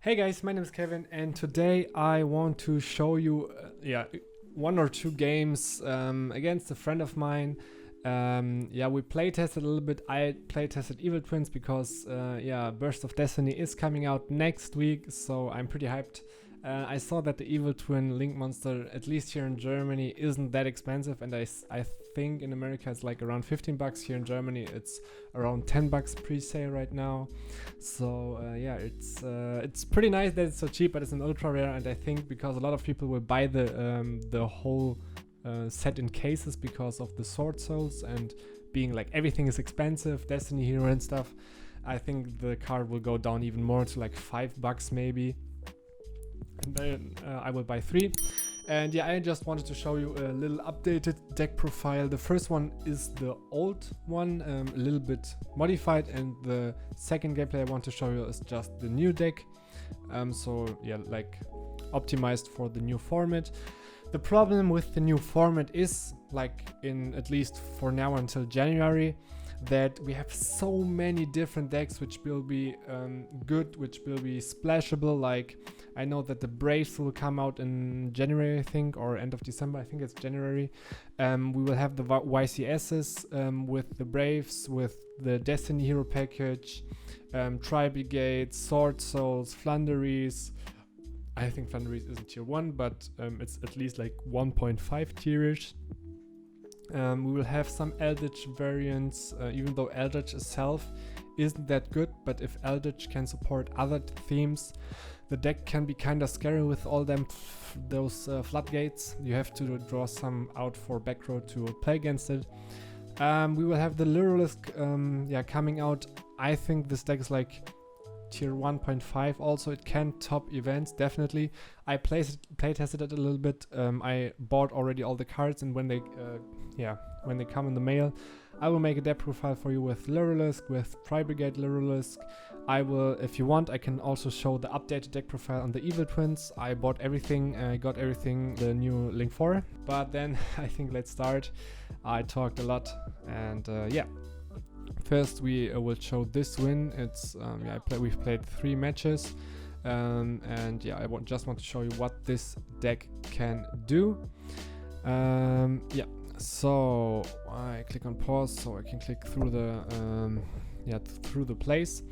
Hey guys, my name is Kevin, and today I want to show you, one or two games against a friend of mine. We play tested a little bit. I play tested EvIil Twins because, Burst of Destiny is coming out next week, so I'm pretty hyped. I saw that the EvIil Twin Link Monster, at least here in Germany, isn't that expensive, and I think in America it's like around 15 bucks. Here in Germany it's around 10 bucks pre-sale right now. So it's pretty nice that it's so cheap, but it's an ultra rare, and I think because a lot of people will buy the whole set in cases because of the Swordsoul and being like everything is expensive, Destiny Hero and stuff. I think the card will go down even more to like 5 bucks maybe. And then I will buy 3. And yeah, I just wanted to show you a little updated deck profile. The first one is the old one, a little bit modified, and the second gameplay I want to show you is just the new deck. Optimized for the new format. The problem with the new format is, like in at least for now until January, that we have so many different decks which will be good, which will be splashable. Like I know that the Braves will come out in January, I think, or end of December. I think it's January. We will have the YCSs with the Braves, with the Destiny Hero package, Tri-Brigade, Swordsoul, Flunderies. I think Flunderies isn't tier 1, but it's at least like 1.5 tierish. We will have some Eldritch variants, even though Eldritch itself isn't that good, but if Eldritch can support other themes, the deck can be kind of scary with all those floodgates. You have to draw some out for back row to play against it. We will have the Luralisk coming out. I think this deck is like tier 1.5. Also, it can top events, definitely. I play tested it a little bit. I bought already all the cards, and when they come in the mail, I will make a deck profile for you with Luralisk, with Tri-Brigade Luralisk. I will, if you want, I can also show the updated deck profile on the EvIil Twins. I bought everything, I got everything, the new Link 4. But then, I think let's start. I talked a lot, and First, we will show this win. It's we've played 3 matches, I just want to show you what this deck can do. So I click on pause so I can click through the plays.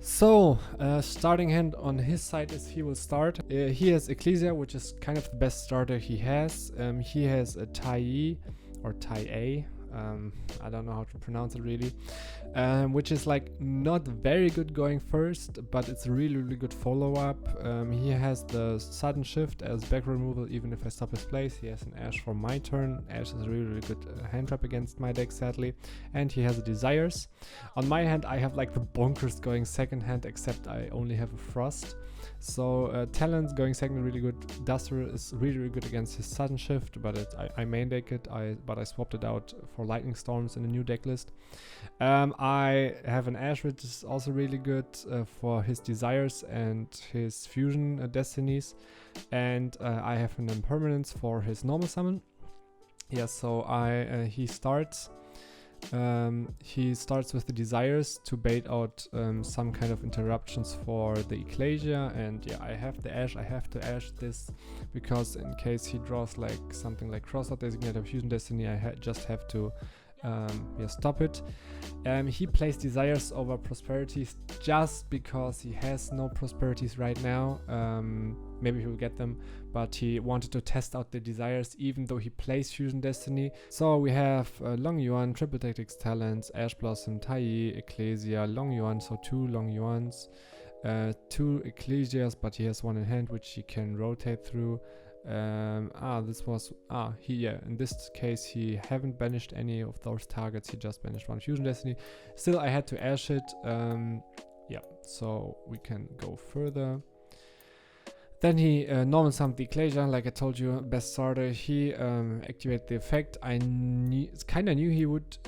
So starting hand on his side is he will start. He has Ecclesia, which is kind of the best starter he has. He has a Tai or Tai-A. I don't know how to pronounce it really, which is like not very good going first, but it's a really good follow-up. He has the sudden shift as back removal even if I stop his plays. He has an Ash for my turn. Ash is a really good hand trap against my deck, sadly. And he has a Desires. On my hand I have like the bonkers going second hand, except I only have a Frost. So Talon's going second really good. Duster is really good against his sudden shift, but I main deck it. But I swapped it out for Lightning Storms in a new deck list. I have an Ash which is also really good for his Desires and his Fusion Destinies, and I have an Impermanence for his normal summon. Yeah, so he starts with the Desires to bait out some kind of interruptions for the Ecclesia, and yeah, I have the Ash. I have to Ash this because in case he draws like something like Crossout Designator Fusion Destiny, I just have to stop it. He plays Desires over Prosperities just because he has no Prosperities right now. Maybe he will get them, but he wanted to test out the Desires even though he plays Fusion Destiny. So we have Long Yuan, Triple Tactics Talents, Ash Blossom, Tai, Ecclesia, Long Yuan, so 2 Long Yuans, 2 Ecclesias, but he has 1 in hand which he can rotate through. In this case he haven't banished any of those targets, he just banished 1 Fusion Destiny. Still, I had to Ash it. So we can go further. Then he normal summoned the Ecclesia, like I told you, best starter. He activated the effect. I kind of knew he would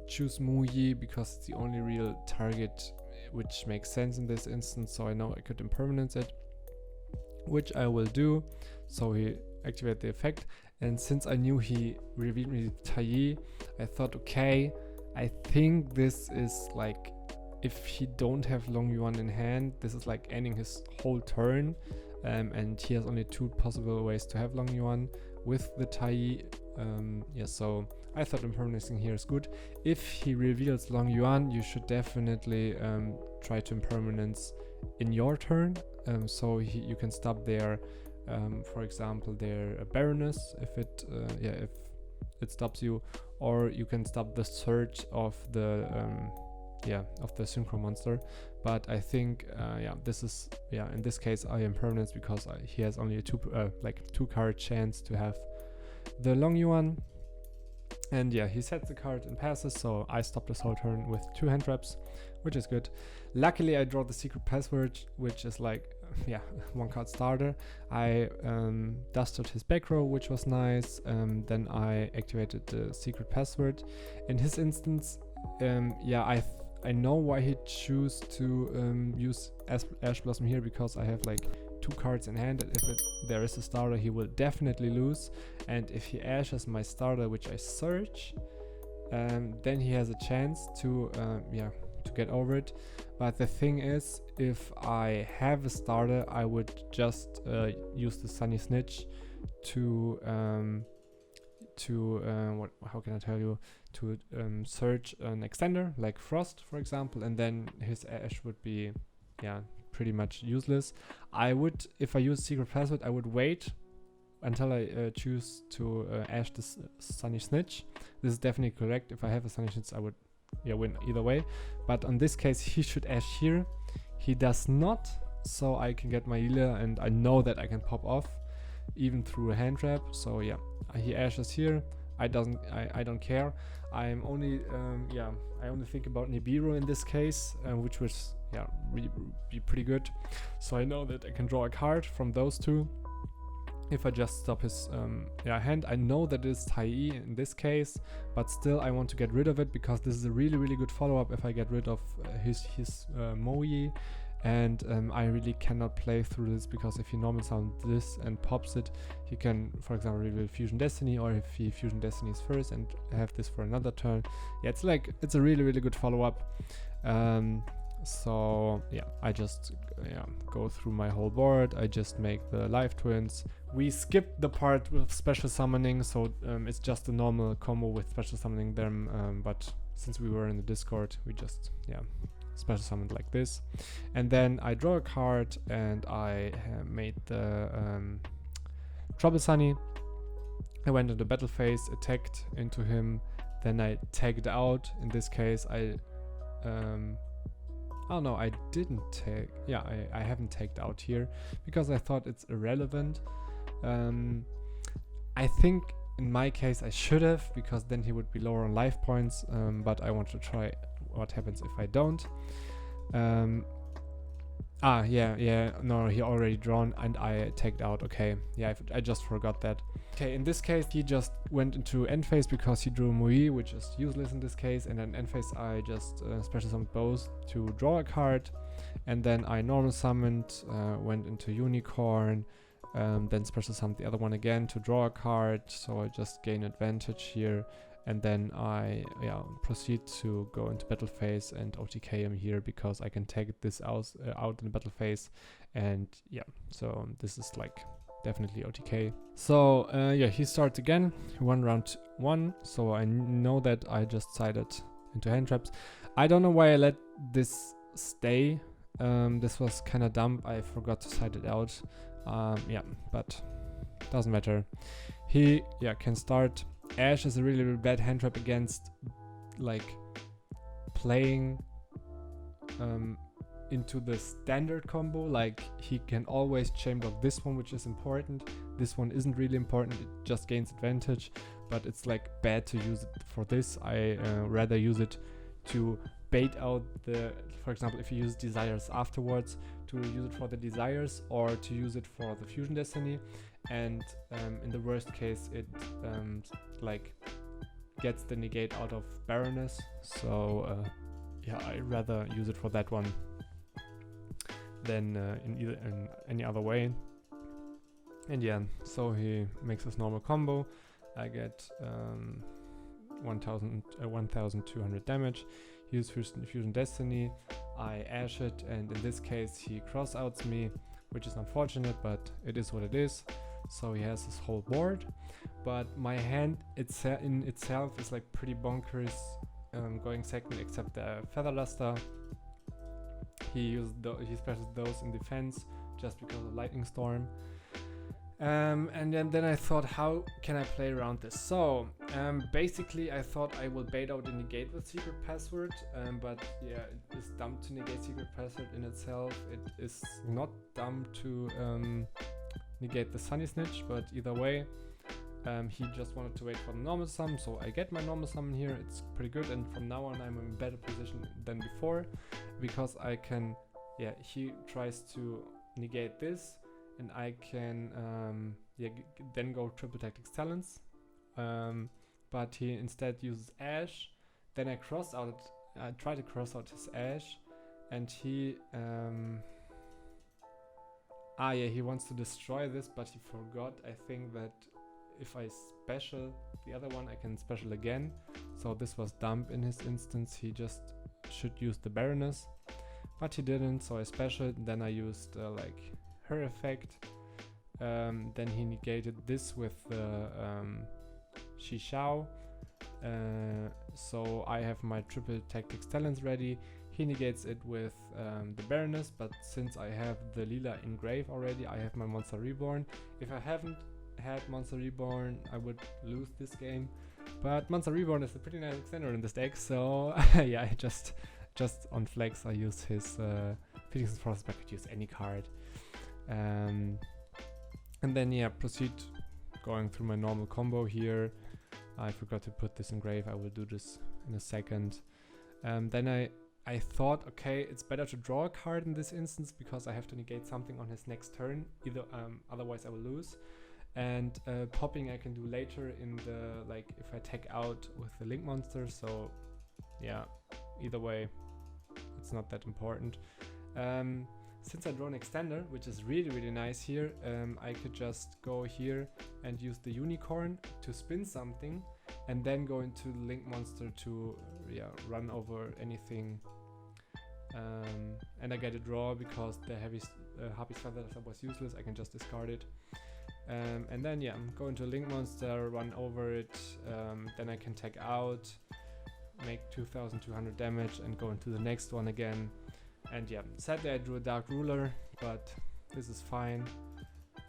choose Mu Yi because it's the only real target which makes sense in this instance, so I know I could impermanence it, which I will do. So he activated the effect, and since I knew he revealed me Tai, I thought, okay, I think this is like if he don't have Long Yuan in hand, this is like ending his whole turn, and he has only 2 possible ways to have Long Yuan with the Tai. Yeah, so I thought impermanenting here is good. If he reveals Long Yuan, you should definitely try to impermanence in your turn, so you can stop their, for example, their Baroness if it stops you, or you can stop the surge of the synchro monster. But I think this is in this case I impermanence because he has only a 2 card chance to have the Long Yuan. And yeah, he sets the card and passes, so I stopped this whole turn with 2 hand traps, which is good. Luckily I draw the secret password, which is like 1 card starter. I dusted his back row, which was nice. Then I activated the secret password. In his instance, I know why he chose to use Ash Blossom here, because I have like 2 cards in hand, and if there is a starter he will definitely lose, and if he ashes my starter, which I search, then he has a chance to get over it. But the thing is, if I have a starter, I would just use the Sunny Snitch to search an extender like Frost, for example, and then his Ash would be pretty much useless. I would, if I use secret password, I would wait until I choose to Ash this Sunny Snitch. This is definitely correct. If I have a Sunny Snitch, I would win either way. But on this case, he should Ash here. He does not, so I can get my healer, and I know that I can pop off even through a hand trap. So yeah, he Ashes here. I don't care. I'm only I only think about Nibiru in this case, which was really be pretty good. So I know that I can draw a card from those 2 if I just stop his hand. I know that it is Tai in this case, but still I want to get rid of it, because this is a really, really good follow-up if I get rid of his Moe. And I really cannot play through this, because if he normal sound this and pops it, he can, for example, reveal Fusion Destiny, or if he Fusion Destinies first and have this for another turn. Yeah, it's a really, really good follow-up. So yeah, I just go through my whole board. I just make the live twins. We skipped the part with special summoning, so it's just a normal combo with special summoning them. But since we were in the Discord, we just special summoned like this. And then I draw a card, and I made the Trouble Sunny. I went into battle phase, attacked into him, then I tagged out. In this case, I no, I didn't tag. Yeah, I haven't tagged out here because I thought it's irrelevant. I think in my case I should have, because then he would be lower on life points, but I want to try what happens if I don't. No, he already drawn and I tagged out. Okay, yeah, I just forgot that. Okay, in this case he just went into end phase because he drew Mui, which is useless in this case, and then end phase I just special summoned both to draw a card, and then I normal summoned, went into Unicorn, then special summoned the other one again to draw a card, so I just gain advantage here. And then I proceed to go into battle phase and OTK him here, because I can tag this out in the battle phase. And so this is like definitely OTK. So he starts again, 1 round 1. So I know that I just sided into hand traps. I don't know why I let this stay. This was kind of dumb. I forgot to side it out. But doesn't matter. He can start. Ash is a really, really bad hand trap against like playing into the standard combo. Like he can always chamber this one, which is important. This one isn't really important, it just gains advantage, but it's like bad to use it for this. I rather use it to bait out the, for example, if you use desires afterwards, to use it for the desires or to use it for the Fusion Destiny. And in the worst case it like gets the negate out of Baroness, so I rather use it for that one than in any other way. And so he makes his normal combo. I get 1200 damage. he used Fusion Destiny, I ash it, and in this case he cross-outs me, which is unfortunate, but it is what it is. So he has his whole board, but my hand in itself is like pretty bonkers, going second except the Feather Luster. He specials those in defense just because of Lightning Storm. And then I thought, how can I play around this? So basically I thought I will bait out the negate with Secret Password, but yeah, it is dumb to negate Secret Password in itself. It is not dumb to negate the Sunny Snitch, but either way, he just wanted to wait for the normal summon, so I get my normal summon here. It's pretty good, and from now on I'm in a better position than before, because I can, yeah, he tries to negate this, and I can then go triple tactics talents, but he instead uses Ash. Then I try to cross out his Ash, and he he wants to destroy this, but he forgot, I think, that if I special the other one I can special again, so this was dumb in his instance. He just should use the Baroness, but he didn't, so I specialed, and then I used like her effect. Then he negated this with Shishao, so I have my triple tactics talents ready. He negates it with the Baroness, but since I have the Lila engrave already, I have my Monster Reborn. If I haven't had Monster Reborn, I would lose this game, but Monster Reborn is a pretty nice extender in this deck, so yeah, I just on flex I use his Phoenix Force. I could use any card, and then yeah, proceed going through my normal combo here. I forgot to put this engrave, I will do this in a second. Then I thought, okay, it's better to draw a card in this instance because I have to negate something on his next turn, either otherwise I will lose. And popping I can do later in the, like, if I take out with the Link monster, so yeah, either way it's not that important. Since I draw an extender, which is really nice here, I could just go here and use the Unicorn to spin something, and then go into the Link monster to run over anything. And I get a draw because the Harpy's Feather was useless, I can just discard it. And then yeah, go into Link monster, run over it, then I can take out, make 2200 damage, and go into the next one again. And yeah, sadly I drew a Dark Ruler, but this is fine.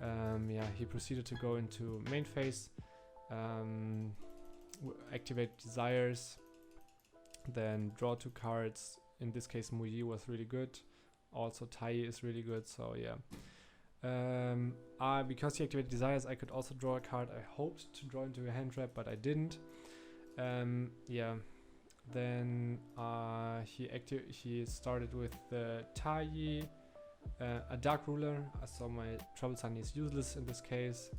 Yeah, he proceeded to go into main phase, activate Desires, then draw 2 cards. In this case Muyi was really good, also Tai is really good, so yeah. Because he activated Desires, I could also draw a card. I hoped to draw into a hand trap, but I didn't. Yeah. Then he started with the Tai, a Dark Ruler, so my Trouble Sunny is useless in this case.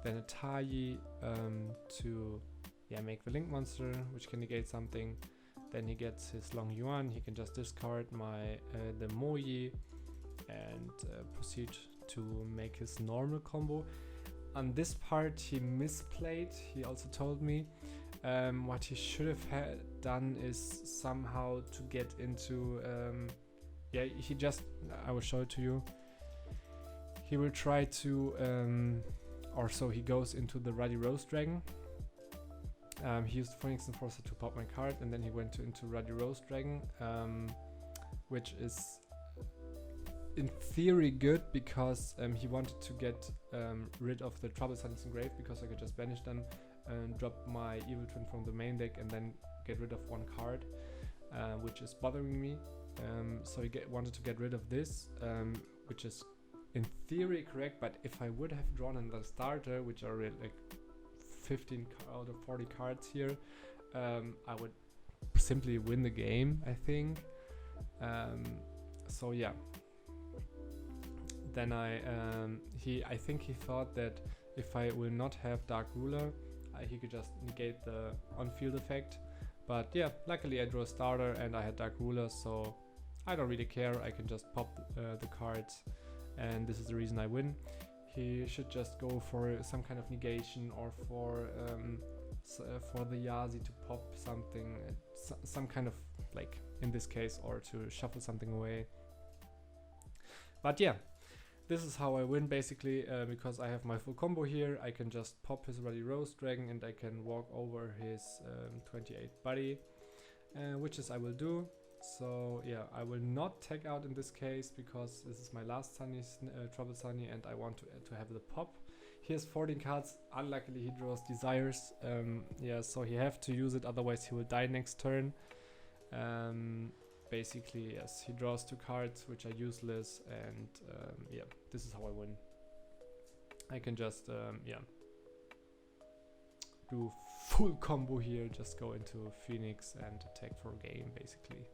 Then a Tai to make the Link monster, which can negate something. Then he gets his Long Yuan. He can just discard my the Moyi and proceed to make his normal combo. On this part he misplayed. He also told me what he should have done is somehow to get into he just, I will show it to you. He will try to or so he goes into the Ruddy Rose Dragon. He used Phoenix Enforcer to pop my card, and then he went into Ruddy Rose Dragon, which is in theory good because he wanted to get rid of the Trouble Sunny's Engrave, because I could just banish them and drop my EvIil Twin from the main deck and then get rid of 1 card, which is bothering me. So he wanted to get rid of this, which is in theory correct, but if I would have drawn another starter, which are like 15 out of 40 cards here, I would simply win the game, I think. So yeah. Then I think he thought that if I will not have Dark Ruler, he could just negate the on-field effect. But yeah, luckily I drew a starter and I had Dark Ruler, so I don't really care. I can just pop the cards, and this is the reason I win. He should just go for some kind of negation or for for the Yazi to pop something, some kind of, like in this case, or to shuffle something away. But yeah, this is how I win basically, because I have my full combo here. I can just pop his Ruddy Rose Dragon and I can walk over his 28 buddy, which is I will do. So yeah, I will not tag out in this case because this is my last Sunny, Trouble Sunny, and I want to have the pop. He has 14 cards. Unluckily, he draws Desires. Yeah, so he have to use it, otherwise he will die next turn. Basically, yes, he draws 2 cards which are useless, and yeah, this is how I win. I can just yeah, do full combo here, just go into Phoenix and attack for a game basically.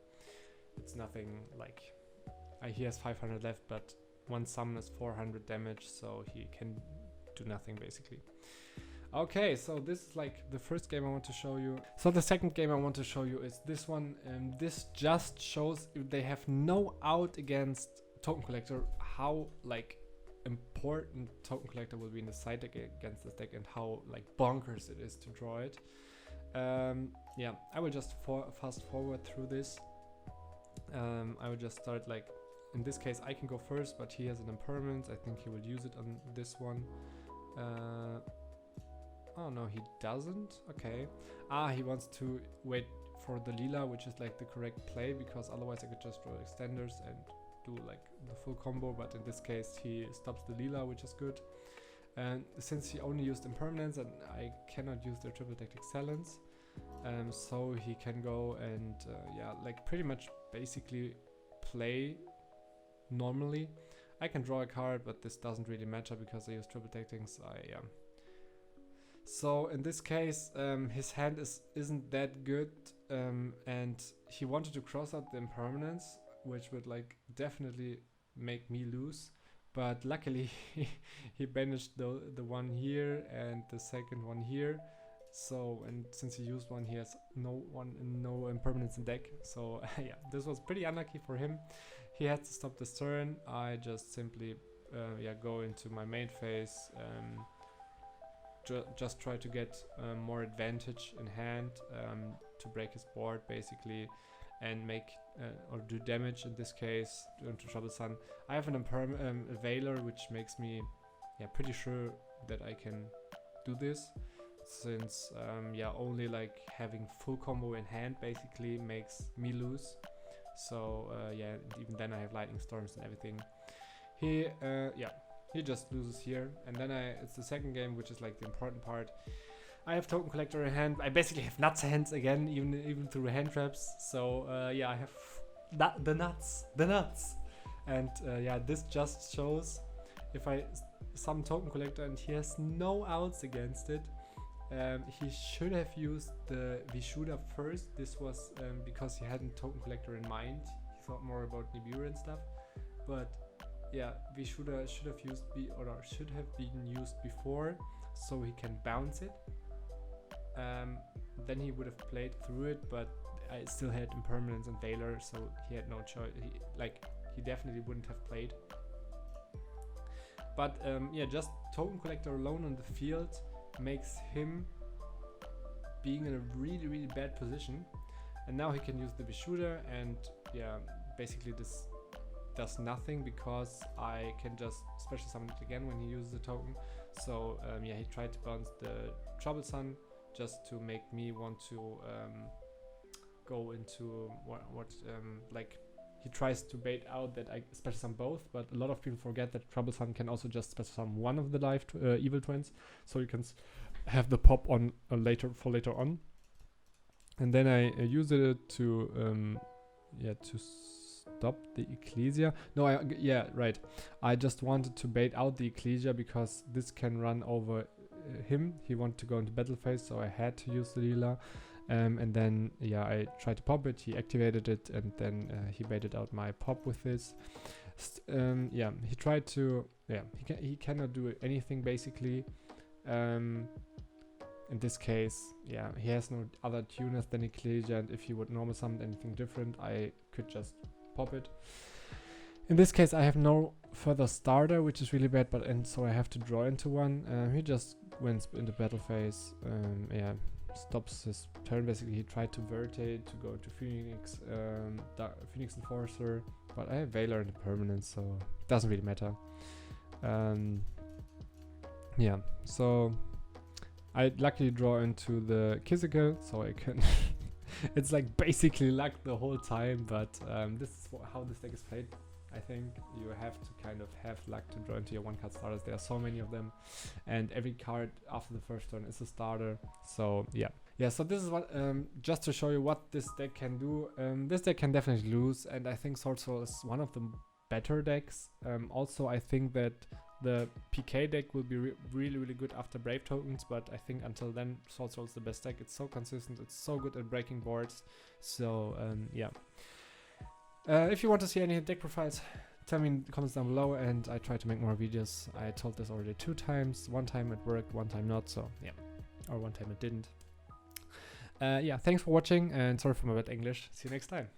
It's nothing like, he has 500 left, but one summon is 400 damage, so he can do nothing basically. Okay, so this is like the first game I want to show you. So the second game I want to show you is this one. This just shows if they have no out against Token Collector, how like important Token Collector will be in the side deck against this deck, and how like bonkers it is to draw it. Yeah, I will just fast forward through this. I will just start, like in this case I can go first, but he has an impermanence. I think he will use it on this one. Oh no, he doesn't. Okay. He wants to wait for the Leela, which is like the correct play, because otherwise I could just draw extenders and do like the full combo, but in this case he stops the Leela, which is good. And since he only used impermanence and I cannot use the triple deck excellence, so he can go and yeah, like pretty much basically play normally. I can draw a card, but this doesn't really matter because I use triple deck things. So in this case, his hand isn't that good, and he wanted to cross out the impermanence, which would like definitely make me lose. But luckily he banished the one here and the second one here. So, and since he used one, he has no impermanence in deck. So yeah, this was pretty unlucky for him. He had to stop this turn. I just simply yeah, go into my main phase. Just try to get more advantage in hand to break his board basically, and make or do damage in this case into Trouble Sun. I have an EvIiler, which makes me pretty sure that I can do this, since yeah, only like having full combo in hand basically makes me lose. So yeah, even then I have Lightning Storms and everything. Yeah, he just loses here, and then it's the second game, which is like the important part. I have Token Collector in hand. I basically have nuts hands again, even through hand traps. So yeah, I have the nuts, and yeah, this just shows if I summon Token Collector and he has no outs against it. He should have used the Vishuda first. This was because he hadn't Token Collector in mind. He thought more about Nibiru and stuff, but yeah, Vishuda should have been used before, so he can bounce it. Then he would have played through it, but I still had impermanence and Valor, so he had no choice. He definitely wouldn't have played. But yeah, just Token Collector alone on the field makes him being in a really bad position. And now he can use the Vishuda, and yeah, basically this does nothing because I can just special summon it again when he uses the token. So yeah, he tried to bounce the Trouble Sun just to make me want to go into what like he tries to bait out that I special summon both, but a lot of people forget that Trouble Sun can also just special summon one of the live evil twins, so you can have the pop on later on. And then I use it to yeah, to stop the Ecclesia. No, yeah, right. I just wanted to bait out the Ecclesia because this can run over him. He wanted to go into battle phase, so I had to use the Leela. And then yeah, I tried to pop it. He activated it, and then he baited out my pop with this. Yeah, he tried to. Yeah, he cannot do anything basically. In this case, yeah, he has no other tuners than Ecclesia, and if he would normal summon anything different, I could just pop it. In this case, I have no further starter, which is really bad, and so I have to draw into one. He just went into battle phase. Yeah, stops his turn. Basically, he tried to Verte to go to Phoenix, Phoenix Enforcer, but I have Veiler in the permanent, so it doesn't really matter. Yeah, so I luckily draw into the Kizikal, so I can. It's like basically luck the whole time, but this is how this deck is played. I think you have to kind of have luck to draw into your 1-card starters. There are so many of them, and every card after the first turn is a starter. So yeah. So this is what just to show you what this deck can do. This deck can definitely lose, and I think Swordsoul is one of the better decks. Also, I think that the PK deck will be really good after Brave Tokens, but I think until then Swordsoul is the best deck. It's so consistent, it's so good at breaking boards. So yeah. If you want to see any deck profiles, tell me in the comments down below, and I try to make more videos. I told this already 2 times. 1 time it worked, 1 time not, so yeah. Or 1 time it didn't. Yeah, thanks for watching, and sorry for my bad English. See you next time.